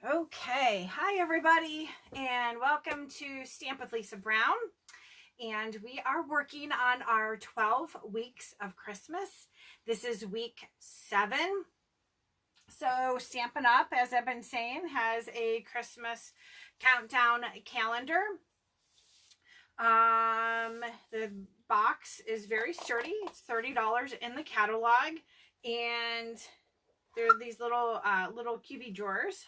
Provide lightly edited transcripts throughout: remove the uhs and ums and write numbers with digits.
Okay, hi everybody, and welcome to Stamp with Lisa Brown. And we are working on our 12 weeks of Christmas. This is week 7. So Stampin' Up, as I've been saying, has a Christmas countdown calendar. The box is very sturdy. It's $30 in the catalog, and there are these little cubey drawers.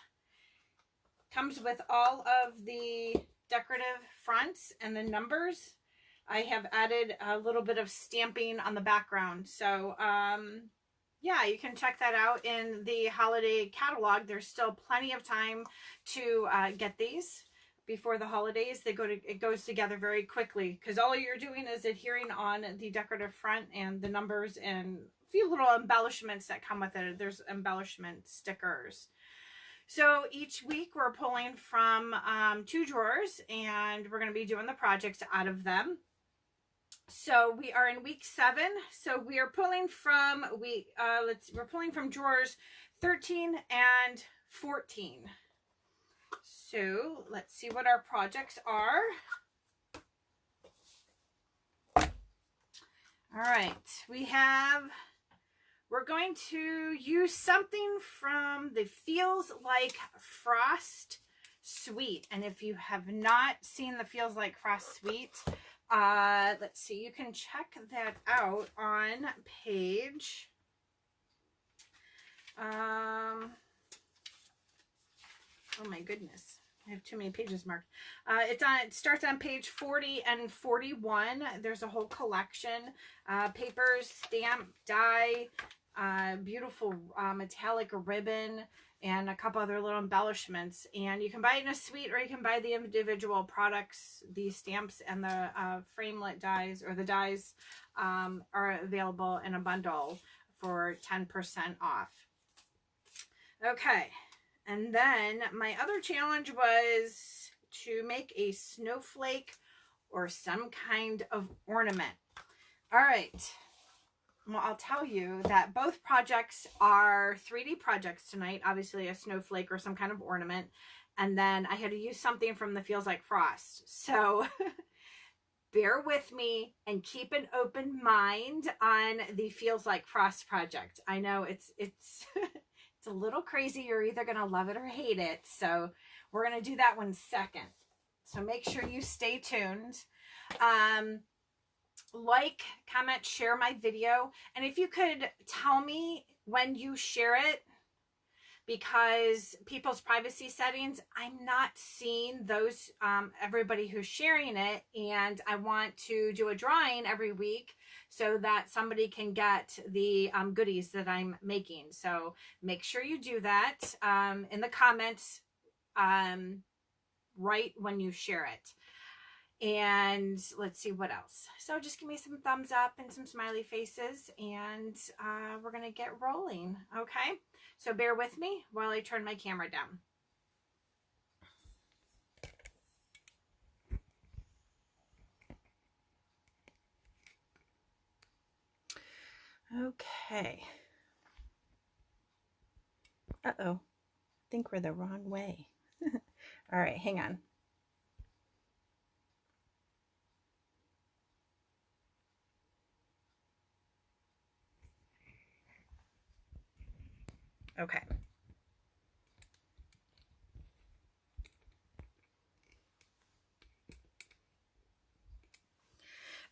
Comes with all of the decorative fronts and the numbers. I have added a little bit of stamping on the background. So yeah, you can check that out in the holiday catalog. There's still plenty of time to get these before the holidays. It goes together very quickly because all you're doing is adhering on the decorative front and the numbers and a few little embellishments that come with it. There's embellishment stickers. So each week we're pulling from 2 drawers, and we're going to be doing the projects out of them. So we are in week 7. So we are pulling from we're pulling from drawers 13 and 14. So let's see what our projects are. All right, we're going to use something from the Feels Like Frost Suite. And if you have not seen the Feels Like Frost Suite, let's see, you can check that out on page, oh my goodness, I have too many pages marked. It starts on page 40 and 41. There's a whole collection, papers, stamp, die, beautiful metallic ribbon, and a couple other little embellishments. And you can buy it in a suite, or you can buy the individual products. The stamps and the framelit dies, or the dies, are available in a bundle for 10% off. Okay, and then my other challenge was to make a snowflake or some kind of ornament. All right. Well, I'll tell you that both projects are 3D projects tonight. Obviously a snowflake or some kind of ornament. And then I had to use something from the Feels Like Frost. So bear with me and keep an open mind on the Feels Like Frost project. I know it's it's a little crazy. You're either going to love it or hate it. So we're going to do that one second. So make sure you stay tuned. Like, comment, share my video, and if you could tell me when you share it, because people's privacy settings, I'm not seeing those, everybody who's sharing it, and I want to do a drawing every week so that somebody can get the goodies that I'm making. So make sure you do that in the comments right when you share it. And let's see what else. So just give me some thumbs up and some smiley faces, and we're going to get rolling. Okay. So bear with me while I turn my camera down. Okay. Uh-oh. I think we're the wrong way. All right, hang on. Okay.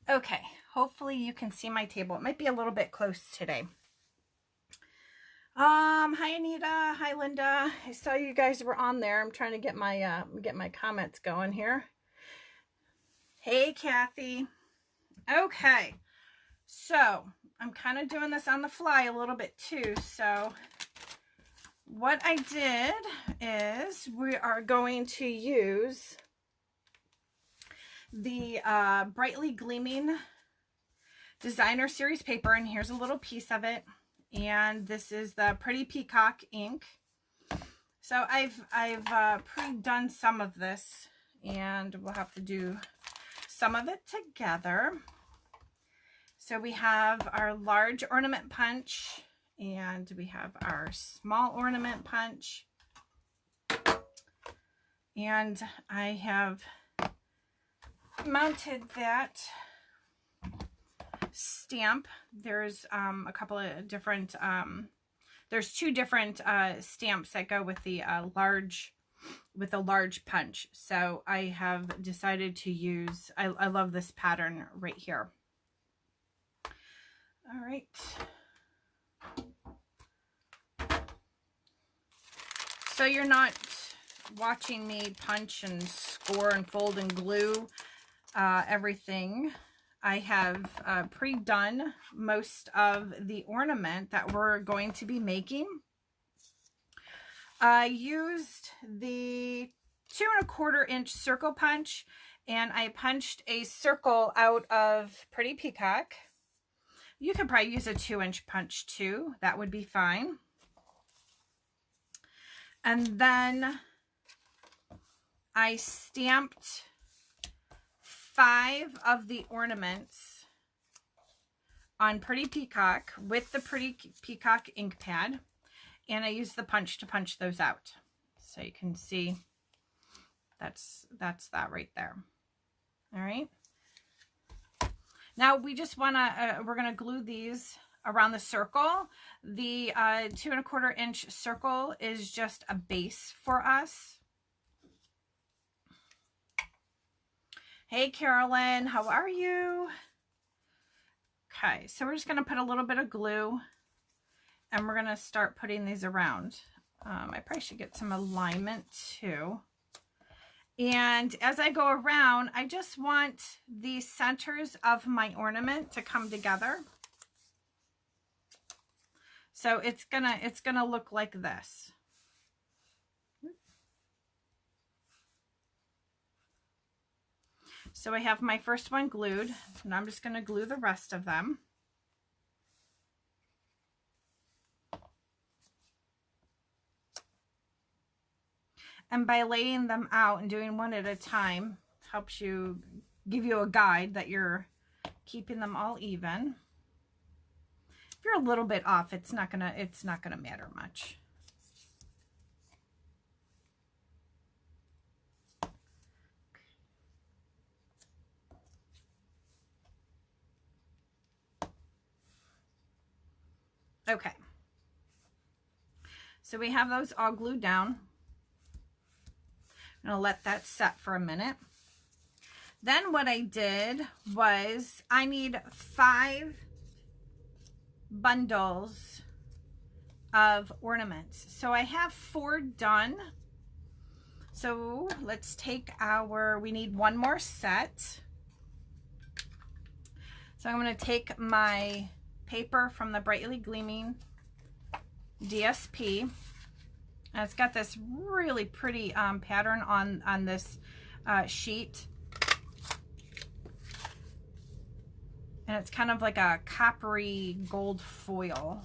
Okay, hopefully you can see my table. It might be a little bit close today. Hi Anita, hi Linda. I saw you guys were on there. I'm trying to get my comments going here. Hey Kathy. Okay, so I'm kind of doing this on the fly a little bit too. So what I did is we are going to use the Brightly Gleaming Designer Series paper, and here's a little piece of it. And this is the Pretty Peacock ink. So I've pre-done some of this, and we'll have to do some of it together. So we have our large ornament punch, and we have our small ornament punch. And I have mounted that stamp. There's a couple of different, there's two different stamps that go with the large punch. So I have decided to use, I love this pattern right here. All right. So you're not watching me punch and score and fold and glue everything. I have pre-done most of the ornament that we're going to be making. I used the 2¼ inch circle punch, and I punched a circle out of Pretty Peacock. You could probably use a 2-inch punch too. That would be fine. And then I stamped 5 of the ornaments on Pretty Peacock with the Pretty Peacock ink pad, and I used the punch to punch those out. So you can see that's that right there. All right. Now we just want to, we're going to glue these around the circle. The 2¼ inch circle is just a base for us. Hey, Carolyn, how are you? Okay, so we're just going to put a little bit of glue, and we're going to start putting these around. I probably should get some alignment too. And as I go around, I just want the centers of my ornament to come together. So it's gonna look like this. So I have my first one glued, and I'm just gonna glue the rest of them. And by laying them out and doing one at a time helps you, give you a guide that you're keeping them all even. If you're a little bit off, it's not gonna matter much. Okay. So we have those all glued down. I'm going to let that set for a minute. Then what I did was I need 5 bundles of ornaments. So I have 4 done. So let's take we need one more set. So I'm going to take my paper from the Brightly Gleaming DSP. And it's got this really pretty pattern on this sheet. And it's kind of like a coppery gold foil.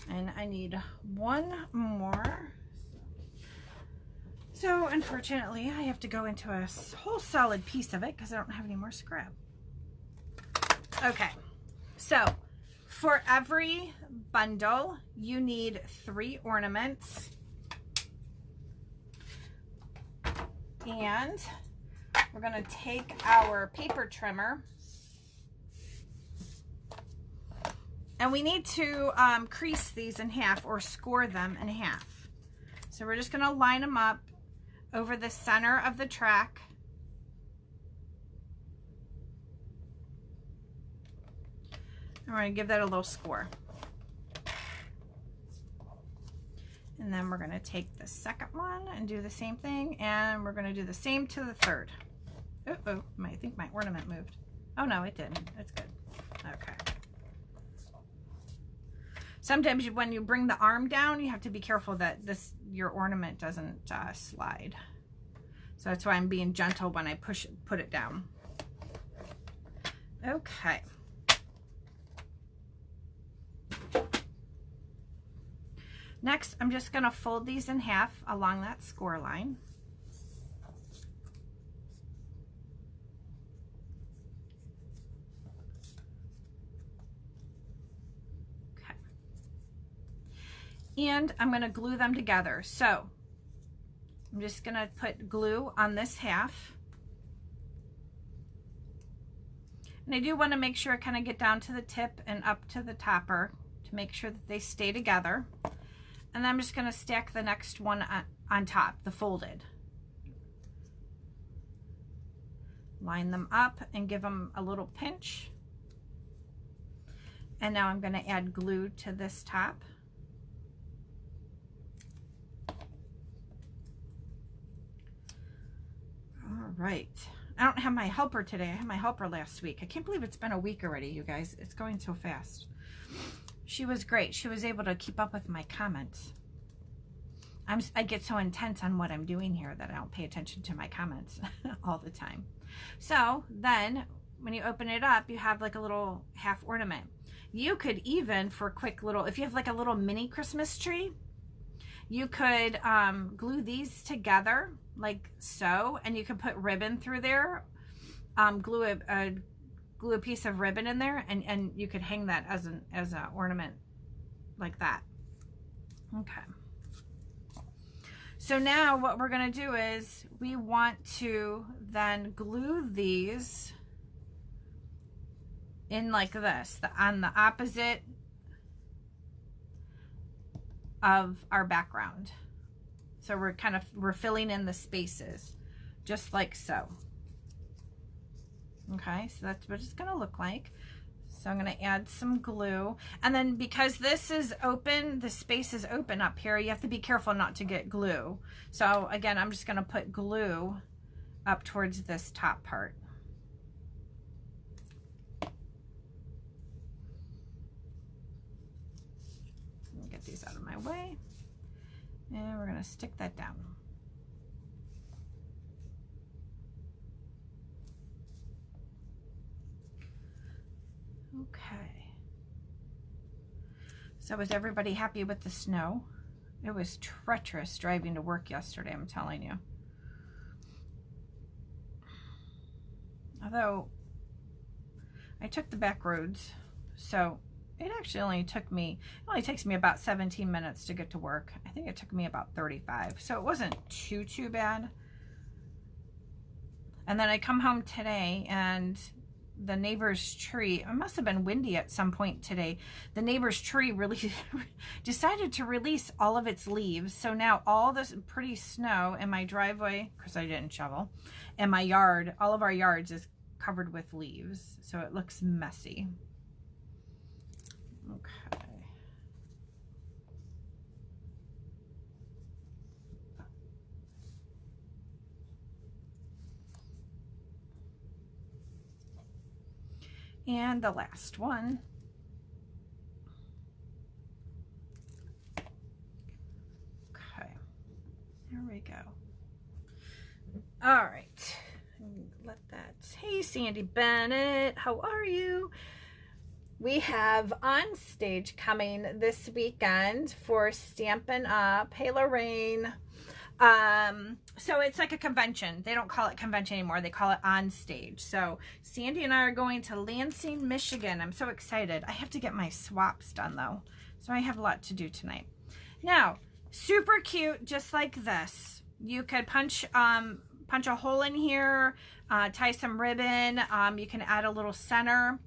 And I need one more. So unfortunately, I have to go into a whole solid piece of it because I don't have any more scrap. Okay, so for every bundle, you need 3 ornaments. And we're going to take our paper trimmer. And we need to crease these in half or score them in half. So we're just going to line them up over the center of the track. And we're going to give that a little score. And then we're going to take the second one and do the same thing. And we're going to do the same to the third. Uh-oh, I think my ornament moved. Oh no, it didn't. That's good. Okay. Sometimes when you bring the arm down, you have to be careful that your ornament doesn't slide. So that's why I'm being gentle when I put it down. Okay. Next, I'm just going to fold these in half along that score line. and I'm going to glue them together. So I'm just going to put glue on this half. And I do want to make sure I kind of get down to the tip and up to the topper to make sure that they stay together. And then I'm just going to stack the next one on top, the folded. Line them up and give them a little pinch. And now I'm going to add glue to this top. All right. I don't have my helper today. I had my helper last week. I can't believe it's been a week already, you guys. It's going so fast. She was great. She was able to keep up with my comments. I get so intense on what I'm doing here that I don't pay attention to my comments all the time. So then when you open it up, you have like a little half ornament. You could even, for a quick little, if you have like a little mini Christmas tree, you could glue these together like so, and you could put ribbon through there, glue a piece of ribbon in there, and you could hang that as an ornament like that. Okay. So now what we're going to do is we want to then glue these in like this, on the opposite of our background. So we're filling in the spaces just like so. Okay, so that's what it's going to look like. So I'm going to add some glue, and then because this is open, the space is open up here, you have to be careful not to get glue. So again, I'm just going to put glue up towards this top part. Get these out of my way, and we're going to stick that down. Okay. So was everybody happy with the snow? It was treacherous driving to work yesterday, I'm telling you. Although I took the back roads, so it actually only takes me about 17 minutes to get to work. I think it took me about 35, so it wasn't too bad. And then I come home today, and the neighbor's tree, it must have been windy at some point today, the neighbor's tree really decided to release all of its leaves. So now all this pretty snow in my driveway, because I didn't shovel, and my yard, all of our yards is covered with leaves, so it looks messy. Okay. And the last one. Okay, there we go. All right, let that. Hey, Sandy Bennett, how are you? We have On Stage coming this weekend for Stampin' Up. Hey, Lorraine. So it's like a convention. They don't call it convention anymore. They call it On Stage. So Sandy and I are going to Lansing, Michigan. I'm so excited. I have to get my swaps done though. So I have a lot to do tonight. Now, super cute, just like this. You could punch a hole in here, tie some ribbon. You can add a little center.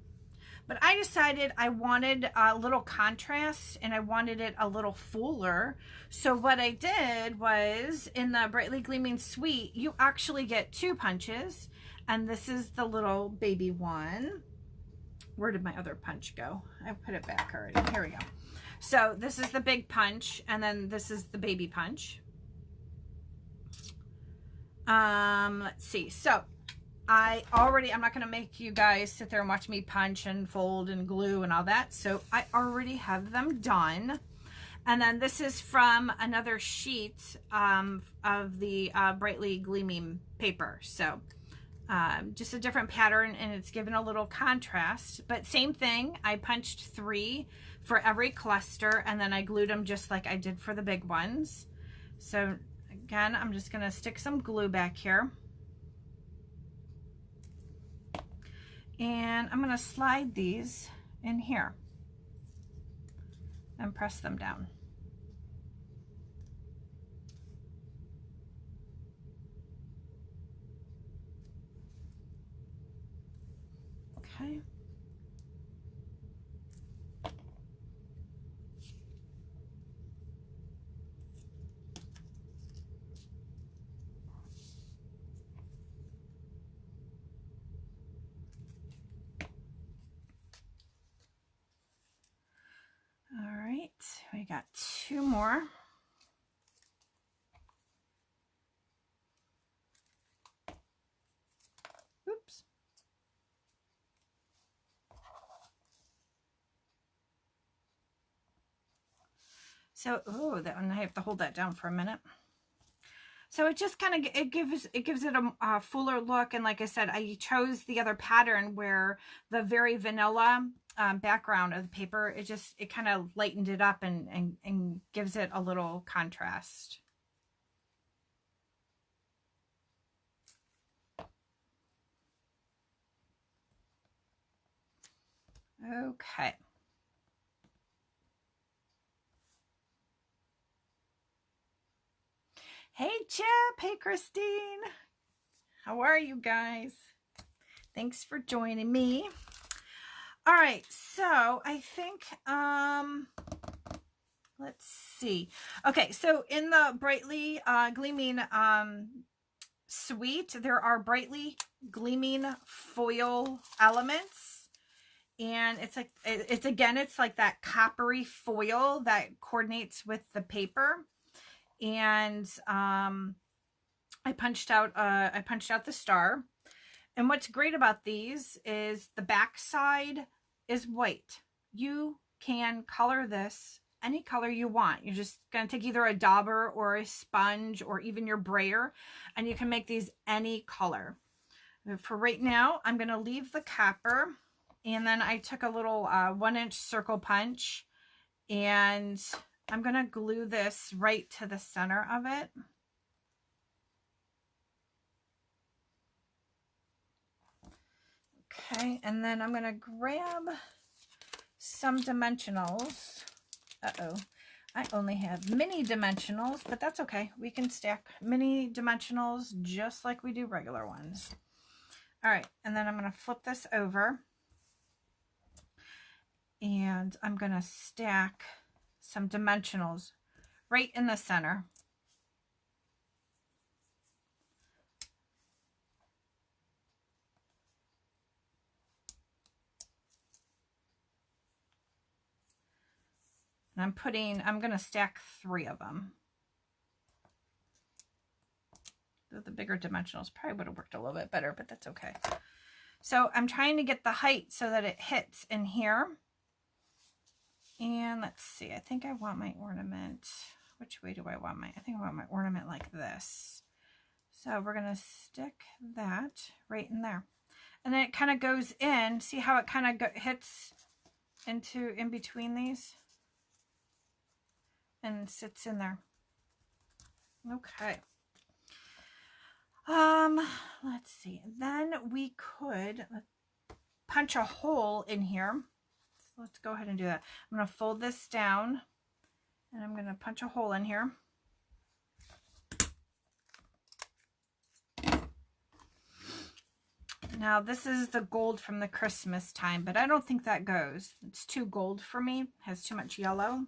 But I decided I wanted a little contrast, and I wanted it a little fuller. So what I did was, in the Brightly Gleaming Suite, you actually get 2 punches. And this is the little baby one. Where did my other punch go? I put it back already. Here we go. So this is the big punch, and then this is the baby punch. Let's see. So I'm not going to make you guys sit there and watch me punch and fold and glue and all that. So I already have them done. And then this is from another sheet of the Brightly Gleaming paper. So just a different pattern, and it's given a little contrast. But same thing, I punched 3 for every cluster, and then I glued them just like I did for the big ones. So again, I'm just going to stick some glue back here. And I'm going to slide these in here and press them down. Okay. All right, we got 2 more. Oops. So, oh, that one, I have to hold that down for a minute. So it just kind of, it gives it a fuller look. And like I said, I chose the other pattern where the very vanilla background of the paper, it kind of lightened it up and gives it a little contrast. Okay. Hey, Chip. Hey, Christine. How are you guys? Thanks for joining me. All right, so I think, let's see. Okay, so in the Brightly Gleaming suite, there are brightly gleaming foil elements. And it's like, it's like that coppery foil that coordinates with the paper. And I punched out the star. And what's great about these is the back side is white. You can color this any color you want. You're just going to take either a dauber or a sponge or even your brayer, and you can make these any color. For right now, I'm going to leave the copper, and then I took a little 1-inch circle punch, and I'm going to glue this right to the center of it. Okay, and then I'm going to grab some dimensionals. Uh-oh, I only have mini dimensionals, but that's okay. We can stack mini dimensionals just like we do regular ones. All right, and then I'm going to flip this over, and I'm going to stack some dimensionals right in the center. And I'm going to stack 3 of them. The bigger dimensionals probably would have worked a little bit better, but that's okay. So I'm trying to get the height so that it hits in here. And let's see, I think I want my ornament. Which way do I want I think I want my ornament like this. So we're going to stick that right in there. And then it kind of goes in. See how it kind of hits in between these? And sits in there. Okay. Let's see. Then we could punch a hole in here. So let's go ahead and do that. I'm going to fold this down, and I'm going to punch a hole in here. Now this is the gold from the Christmas time, but I don't think that goes. It's too gold for me. It has too much yellow.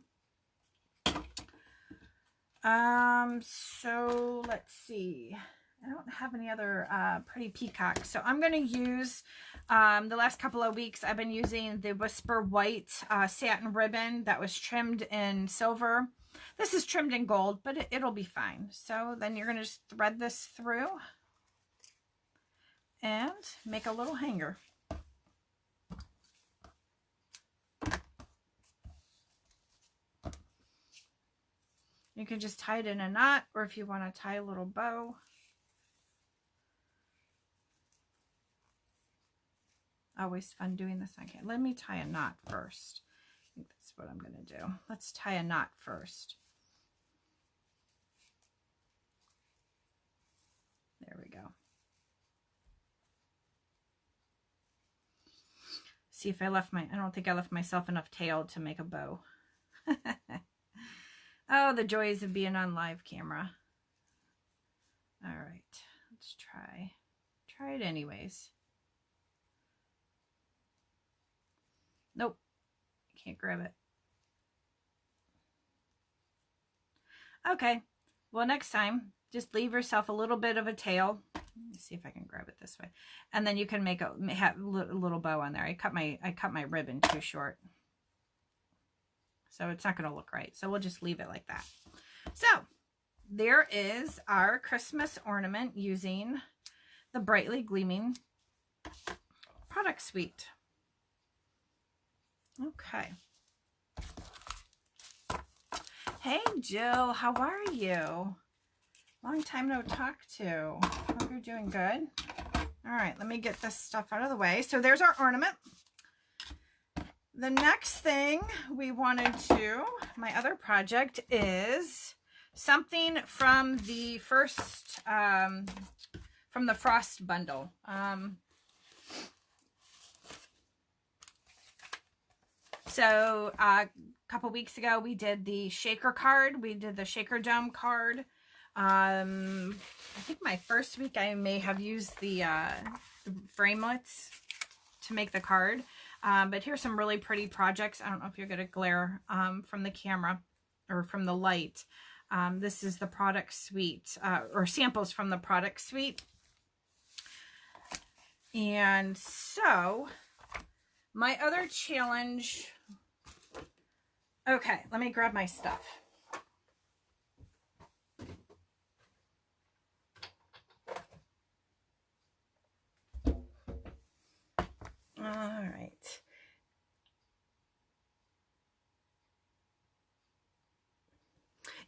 So let's see. I don't have any other pretty peacocks. So I'm going to use, the last couple of weeks, I've been using the Whisper White satin ribbon that was trimmed in silver. This is trimmed in gold, but it'll be fine. So then you're going to just thread this through and make a little hanger. You can just tie it in a knot, or if you want to tie a little bow. Always fun doing this. Okay, let me tie a knot first. I think that's what I'm going to do. Let's tie a knot first. There we go. See if I don't think I left myself enough tail to make a bow. Oh, the joys of being on live camera. All right, let's try it anyways. Nope. Can't grab it. Okay. Well, next time, just leave yourself a little bit of a tail. Let me see if I can grab it this way. And then you can make a little bow on there. I cut my ribbon too short. So it's not going to look right. So we'll just leave it like that. So there is our Christmas ornament using the Brightly Gleaming product suite. Okay. Hey, Jill, how are you? Long time no talk to. Hope you're doing good. All right, let me get this stuff out of the way. So there's our ornament. The next thing we wanted to, my other project is something from the first, from the Frost bundle. So a couple weeks ago, we did the shaker card. We did the shaker dome card. I think my first week I may have used the framelits to make the card. But here's some really pretty projects. I don't know if you're going to glare from the camera or from the light. This is the product suite, or samples from the product suite. And so my other challenge, okay, let me grab my stuff. All right.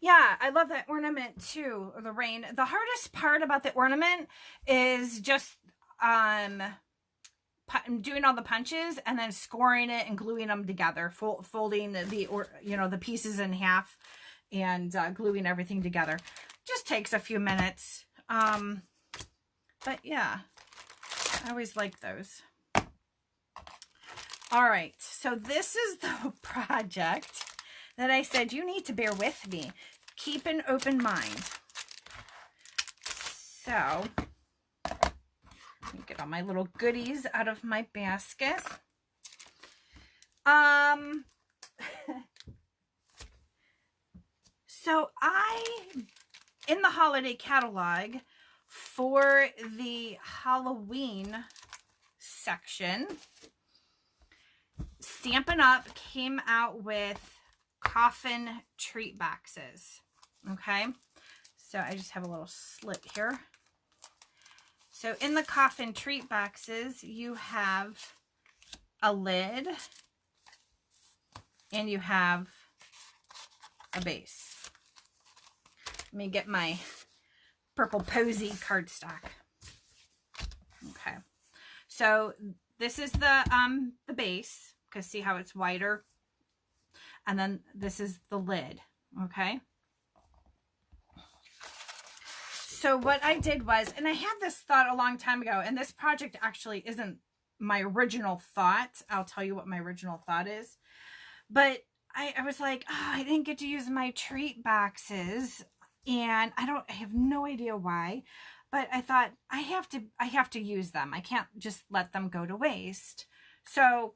Yeah, I love that ornament too, the rain. The hardest part about the ornament is just doing all the punches and then scoring it and gluing them together, folding the pieces in half and gluing everything together. Just takes a few minutes. But yeah, I always like those. All right, so this is the project that I said you need to bear with me. Keep an open mind. So, let me get all my little goodies out of my basket. So in the holiday catalog for the Halloween section, Stampin' Up! Came out with Coffin Treat boxes. Okay, so I just have a little slit here. So in the Coffin Treat boxes, you have a lid and you have a base. Let me get my purple posy cardstock. Okay, so this is the base, because see how it's wider, and then this is the lid. Okay, so what I did was, and I had this thought a long time ago, and this project actually isn't my original thought. I'll tell you what my original thought is, but I was like, oh, I didn't get to use my treat boxes, and I have no idea why, but I thought I have to use them. I can't just let them go to waste. So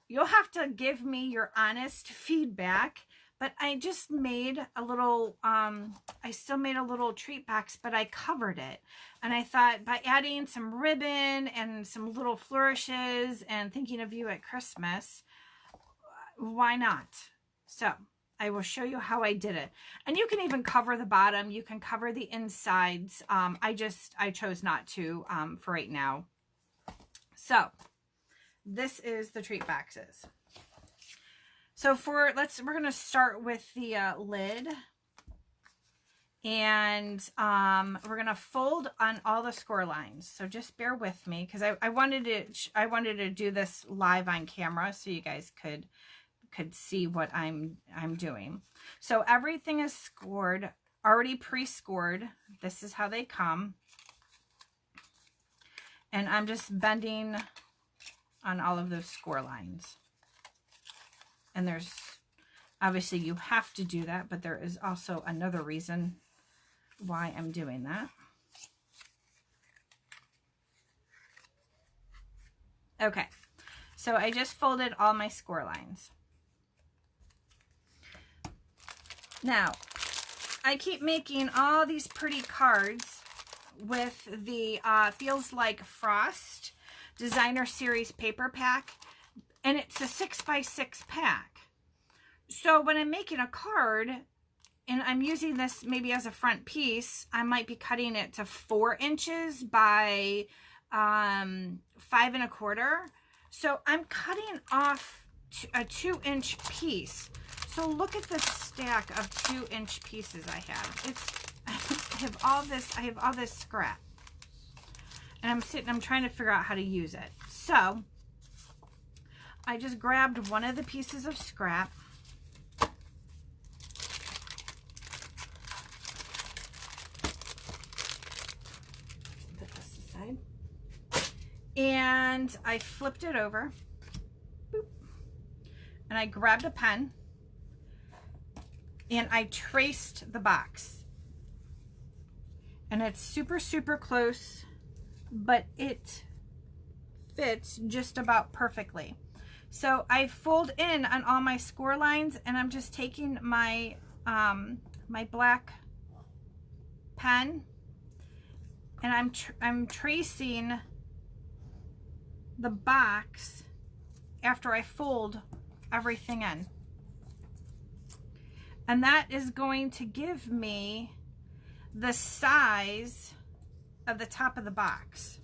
you'll have to give me your honest feedback. But I just made a little, I still made a little treat box, but I covered it. And I thought by adding some ribbon and some little flourishes and thinking of you at Christmas, why not? So I will show you how I did it. And you can even cover the bottom. You can cover the insides. I chose not to for right now. So this is the treat boxes. So we're going to start with the lid, and we're going to fold on all the score lines. So just bear with me, because I wanted to do this live on camera so you guys could see what I'm doing. So everything is scored, already pre-scored. This is how they come. And I'm just bending on all of those score lines. And there's, obviously you have to do that, but there is also another reason why I'm doing that. Okay, So I just folded all my score lines. Now, I keep making all these pretty cards with the Feels Like Frost Designer Series paper pack, and it's a 6x6 pack. So when I'm making a card, and I'm using this maybe as a front piece, I might be cutting it to 4 inches by 5 1/4. So I'm cutting off a 2-inch piece. So look at this stack of 2-inch pieces I have. I have all this scrap. And I'm trying to figure out how to use it. So I just grabbed one of the pieces of scrap. Put this aside. And I flipped it over. Boop. And I grabbed a pen. And I traced the box. And it's super, super close, but it fits just about perfectly. So I fold in on all my score lines, and I'm just taking my my black pen, and I'm tracing the box after I fold everything in. And that is going to give me the size of the top of the box.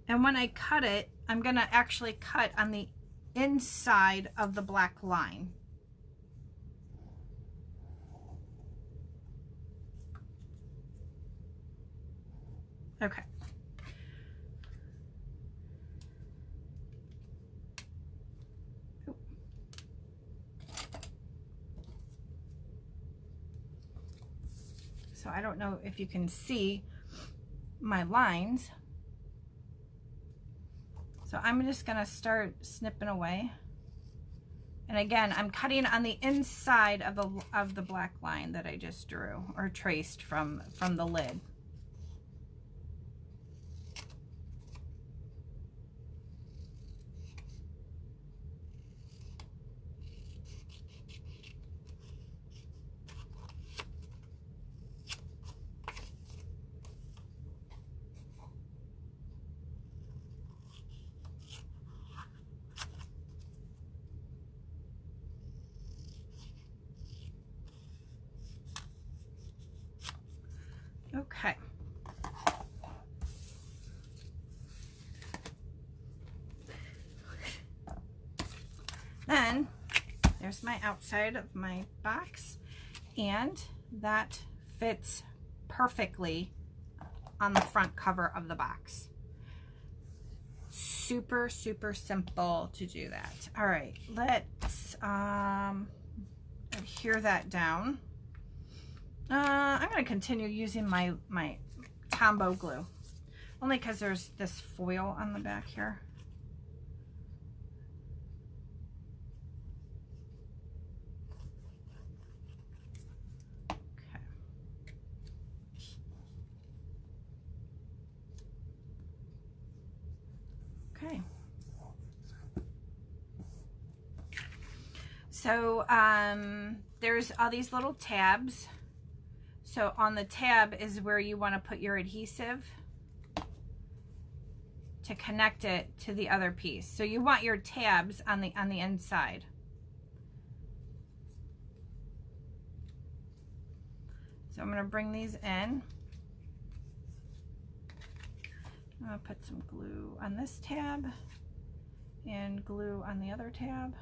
And when I cut it, I'm going to actually cut on the inside of the black line. Okay. So I don't know if you can see my lines. So I'm just gonna start snipping away. And again, I'm cutting on the inside of the black line that I just drew or traced from the lid. Okay. Then there's my outside of my box, and that fits perfectly on the front cover of the box. Super, super simple to do that. All right, let's adhere that down. I'm going to continue using my Tombow glue, only because there's this foil on the back here. Okay. Okay. So there's all these little tabs. So on the tab is where you want to put your adhesive to connect it to the other piece. So you want your tabs on the inside. So I'm going to bring these in. I'm going to put some glue on this tab and glue on the other tab.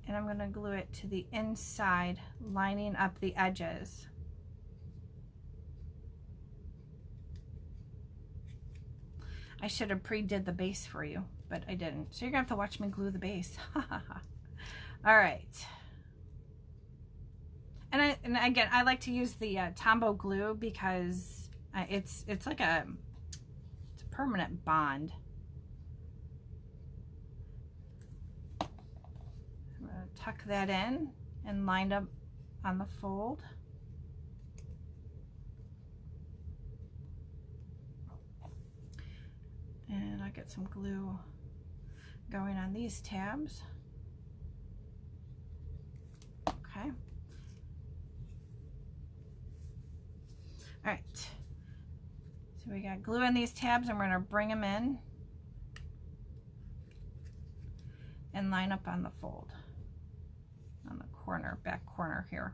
And I'm going to glue it to the inside, lining up the edges. I should have pre-did the base for you, but I didn't. So you're going to have to watch me glue the base. All right. And again, I like to use the Tombow glue because it's like it's a permanent bond. Tuck that in and line up on the fold. get some glue going on these tabs. Okay. All right. So we got glue in these tabs, and we're going to bring them in and line up on the fold, on the corner, back corner here.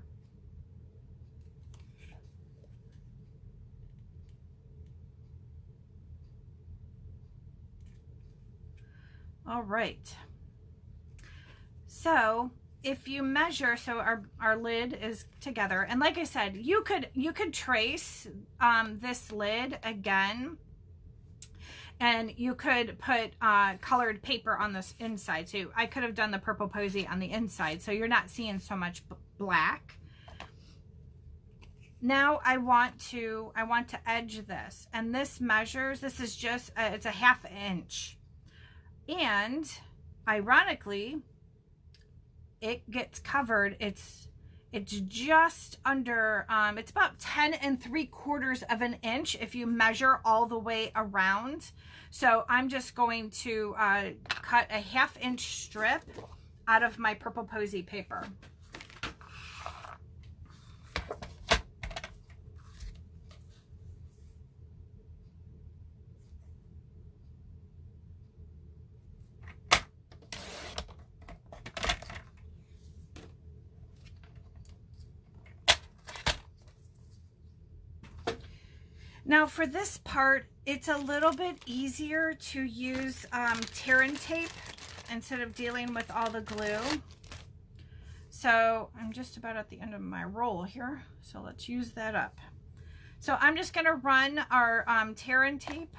All right. So if you measure, so our lid is together, and like I said, you could trace this lid again, and you could put colored paper on this inside too. I could have done the purple posy on the inside, so you're not seeing so much black. Now I want to edge this, and this measures, this is just it's a 1/2 inch, and ironically it gets covered. It's just under it's about 10 3/4 of an inch if you measure all the way around. So I'm just going to cut a 1/2 inch strip out of my purple posy paper. Now for this part, it's a little bit easier to use tear and tape instead of dealing with all the glue. So I'm just about at the end of my roll here, so let's use that up. So I'm just going to run our tear and tape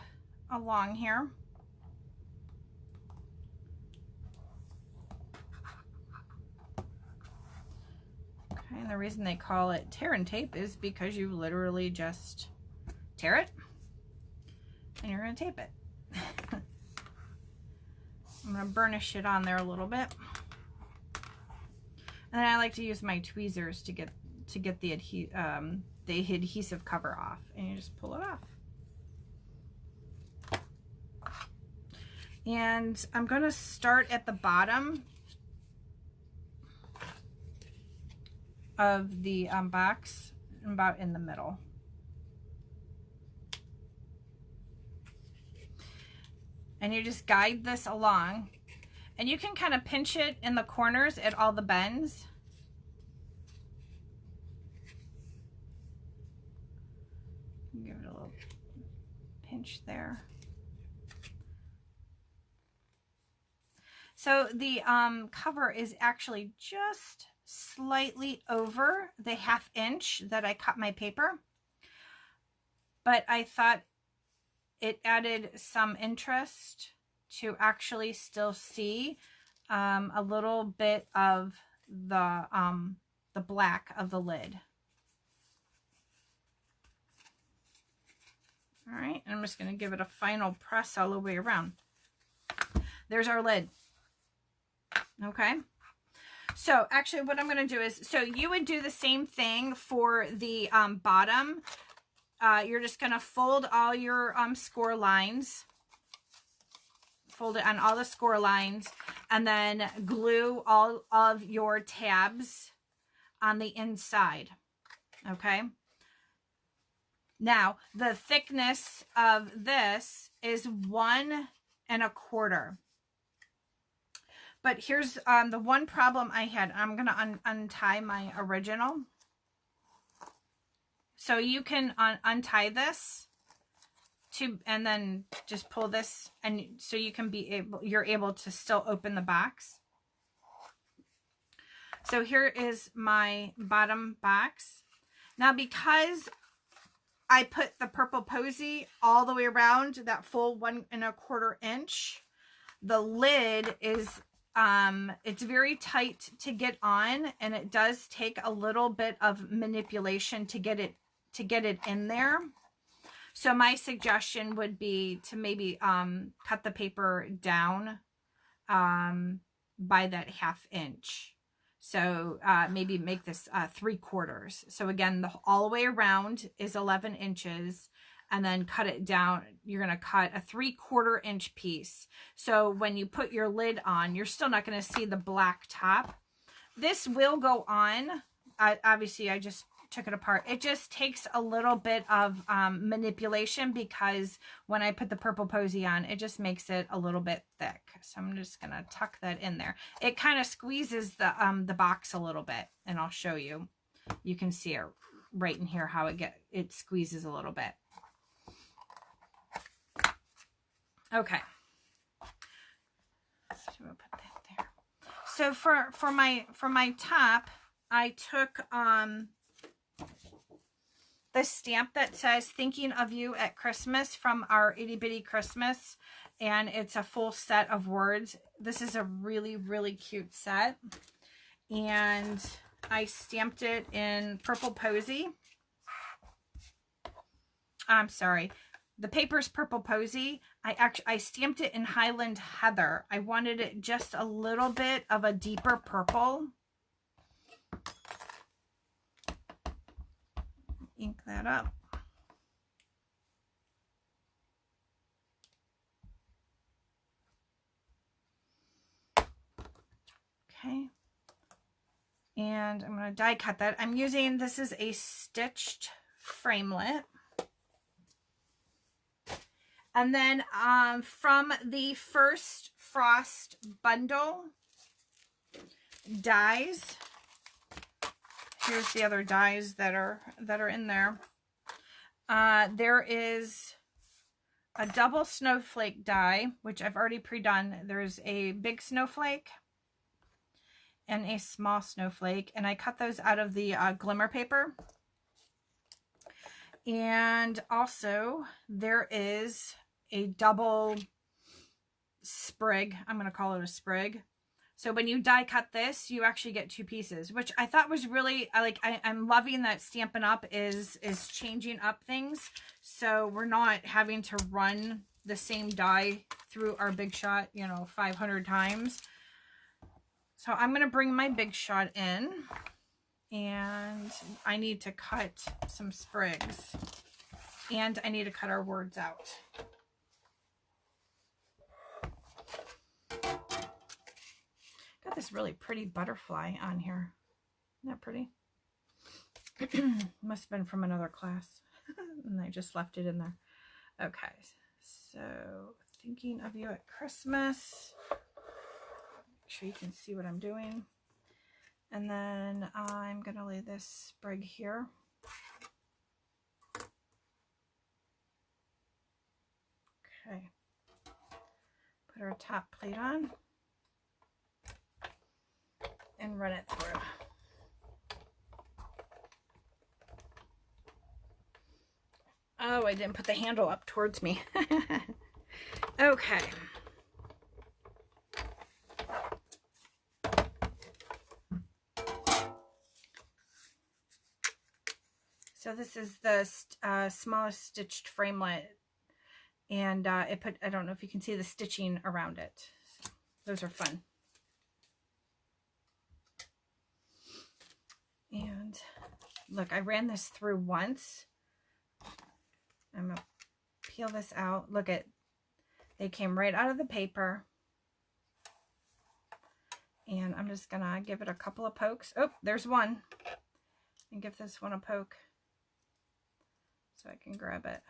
along here. Okay, and the reason they call it tear and tape is because you literally just tear it and you're going to tape it. I'm going to burnish it on there a little bit, and then I like to use my tweezers to get the adhesive cover off, and you just pull it off. And I'm going to start at the bottom of the box, about in the middle. And you just guide this along, and you can kind of pinch it in the corners at all the bends. Give it a little pinch there. So the cover is actually just slightly over the 1/2 inch that I cut my paper, but I thought it added some interest to actually still see a little bit of the black of the lid. All right, and I'm just going to give it a final press all the way around. There's our lid. Okay. So actually what I'm going to do is, so you would do the same thing for the bottom. You're just going to fold all your score lines, fold it on all the score lines, and then glue all of your tabs on the inside. Okay. Now, the thickness of this is 1 1/4. But here's the one problem I had. I'm going to untie my original. So you can untie this and then just pull this, and so you can you're able to still open the box. So here is my bottom box. Now, because I put the purple posy all the way around that full 1 1/4 inch, the lid is it's very tight to get on, and it does take a little bit of manipulation to get it in there. So my suggestion would be to maybe cut the paper down by that 1/2 inch. So maybe make this 3/4. So again, all the way around is 11 inches, and then cut it down. You're going to cut a 3/4 inch piece. So when you put your lid on, you're still not going to see the black top. This will go on. Obviously, I just took it apart. It just takes a little bit of manipulation, because when I put the purple posy on, it just makes it a little bit thick. So I'm just going to tuck that in there. It kind of squeezes the box a little bit, and I'll show you. You can see it right in here how it squeezes a little bit. Okay. So we'll put that there. So for my top, I took the stamp that says "Thinking of You at Christmas" from our Itty Bitty Christmas, and it's a full set of words. This is a really, really cute set, and I stamped it in purple posy. I'm sorry, the paper's purple posy. I stamped it in Highland Heather. I wanted it just a little bit of a deeper purple. Ink that up. Okay. And I'm going to die cut that. I'm using, this is a stitched framelit. And then from the first Frost bundle dies, here's the other dies that are in there. There is a double snowflake die, which I've already pre-done. There's a big snowflake and a small snowflake, and I cut those out of the glimmer paper. And also there is a double sprig. I'm going to call it a sprig. So when you die cut this, you actually get 2 pieces, which I thought was really, I'm loving that Stampin' Up! is changing up things. So we're not having to run the same die through our Big Shot, 500 times. So I'm going to bring my Big Shot in, and I need to cut some sprigs, and I need to cut our words out. Got this really pretty butterfly on here. Isn't that pretty? Must have been from another class. And I just left it in there. Okay. So, Thinking of You at Christmas. Make sure you can see what I'm doing. And then I'm going to lay this sprig here. Okay. Put our top plate on. And run it through. Oh, I didn't put the handle up towards me. Okay. So this is the smallest stitched framelit, and I don't know if you can see the stitching around it. So those are fun. And look, I ran this through once. I'm going to peel this out. Look at, they came right out of the paper. And I'm just going to give it a couple of pokes. Oh, there's one. And give this one a poke so I can grab it.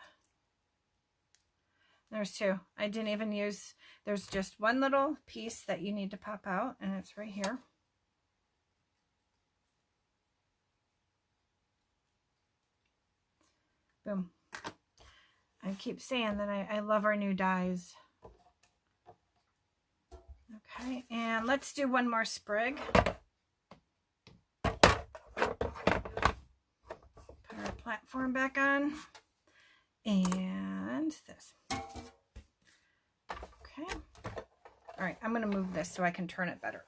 There's 2. I didn't even use, there's just one little piece that you need to pop out, and it's right here. Boom. I keep saying that I love our new dies. Okay, and let's do one more sprig. Put our platform back on. And this. Okay. All right, I'm going to move this so I can turn it better.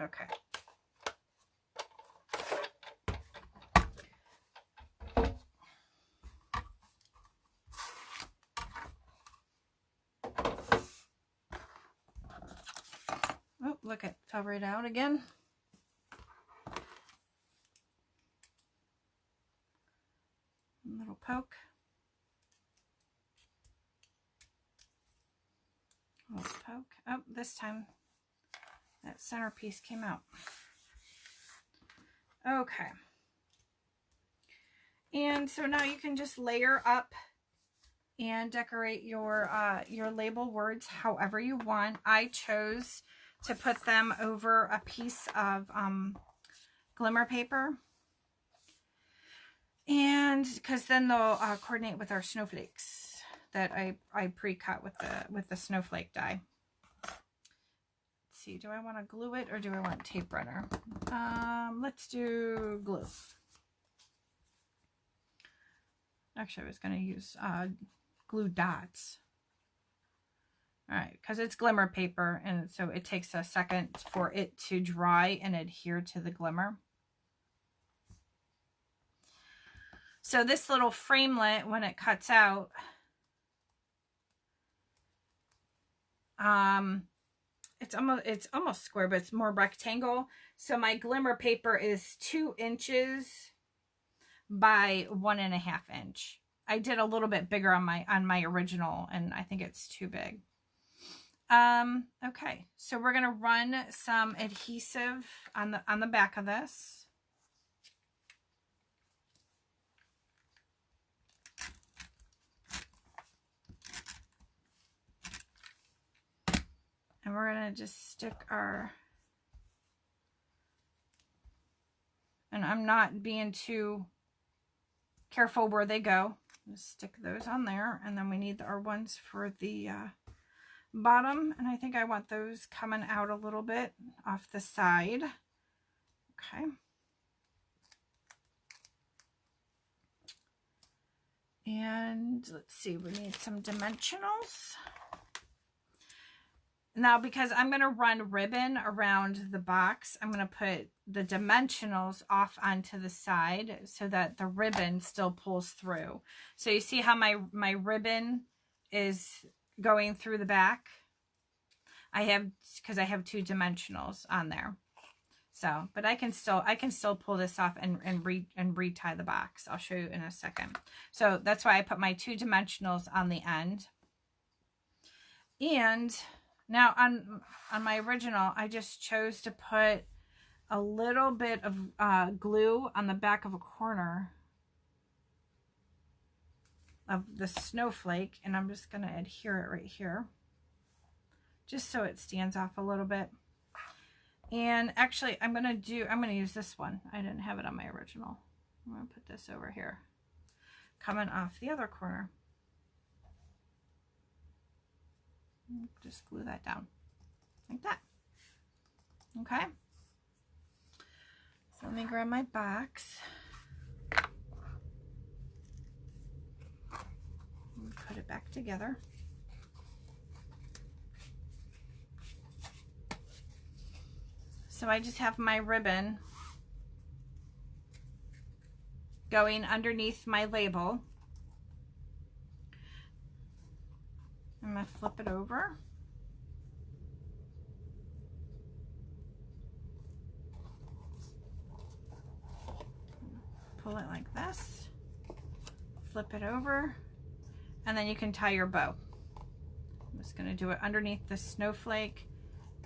Okay. look, it fell right out again. A little poke. A little poke. Oh, this time that centerpiece came out. Okay. And so now you can just layer up and decorate your label words however you want. I chose to put them over a piece of glimmer paper, and because then they'll coordinate with our snowflakes that I pre-cut with the snowflake die. Let's see, do I want to glue it or do I want tape runner? Let's do glue. Actually, I was going to use glue dots. All right, because it's glimmer paper, and so it takes a second for it to dry and adhere to the glimmer. So this little framelit, when it cuts out, it's almost square, but it's more rectangle. So my glimmer paper is 2 inches by 1.5 inch. I did a little bit bigger on my original, and I think it's too big. Okay, so we're gonna run some adhesive on the back of this. And we're gonna just stick our, and I'm not being too careful where they go. Just stick those on there, and then we need our ones for the bottom, and I think I want those coming out a little bit off the side. Okay. And let's see, we need some dimensionals. Now, because I'm going to run ribbon around the box, I'm going to put the dimensionals off onto the side so that the ribbon still pulls through. So you see how my ribbon is going through the back? Because I have 2 dimensionals on there. So, but I can still pull this off and retie the box. I'll show you in a second. So that's why I put my 2 dimensionals on the end. And now on my original, I just chose to put a little bit of glue on the back of a corner of the snowflake, and I'm just going to adhere it right here, just so it stands off a little bit. And actually, I'm going to use this one. I didn't have it on my original. I'm going to put this over here, coming off the other corner. Just glue that down like that. Okay. So let me grab my box. And put it back together. So I just have my ribbon going underneath my label. I'm going to flip it over. Pull it like this. Flip it over. And then you can tie your bow. I'm just going to do it underneath the snowflake.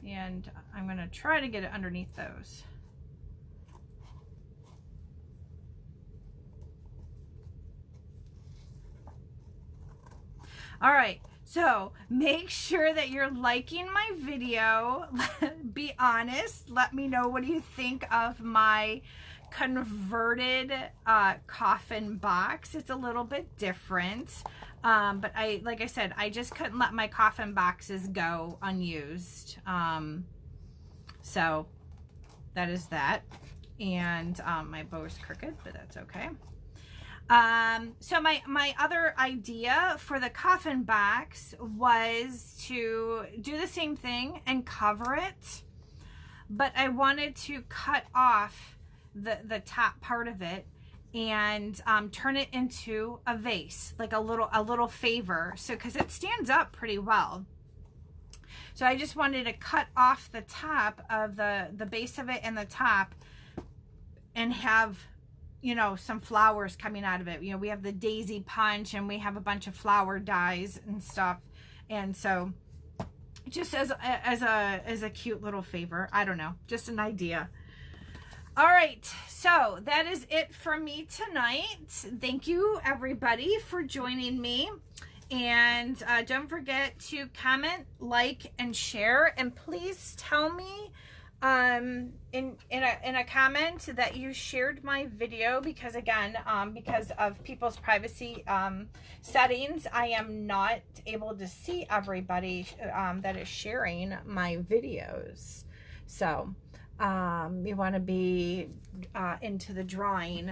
And I'm going to try to get it underneath those. All right. So make sure that you're liking my video. Be honest. Let me know, what do you think of my converted coffin box. It's a little bit different. But like I said, I just couldn't let my coffin boxes go unused. So that is that. And my bow is crooked, but that's okay. So my other idea for the coffin box was to do the same thing and cover it, but I wanted to cut off the top part of it and turn it into a vase, like a little favor. So because it stands up pretty well. So I just wanted to cut off the top of the base of it and the top and have, you know, some flowers coming out of it. You know, we have the daisy punch and we have a bunch of flower dies and stuff. And so just as a cute little favor, I don't know, just an idea. All right, so that is it for me tonight. Thank you everybody for joining me. And don't forget to comment, like, and share. And please tell me in a comment that you shared my video, because again, because of people's privacy settings, I am not able to see everybody that is sharing my videos. So you want to be into the drawing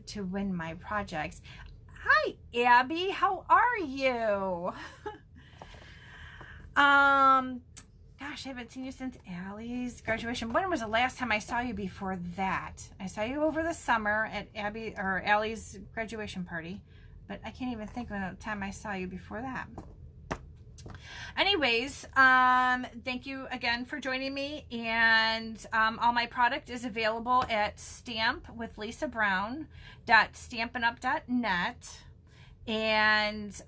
to win my projects. Hi Abby, how are you? Gosh, I haven't seen you since Allie's graduation. When was the last time I saw you before that? I saw you over the summer at Allie's graduation party, but I can't even think of the time I saw you before that. Anyways, thank you again for joining me, and all my product is available at stampwithlisabrown.stampinup.net, and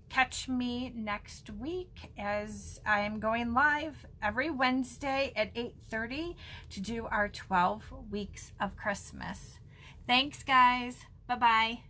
catch me next week as I am going live every Wednesday at 8:30 to do our 12 weeks of Christmas. Thanks guys. Bye-bye.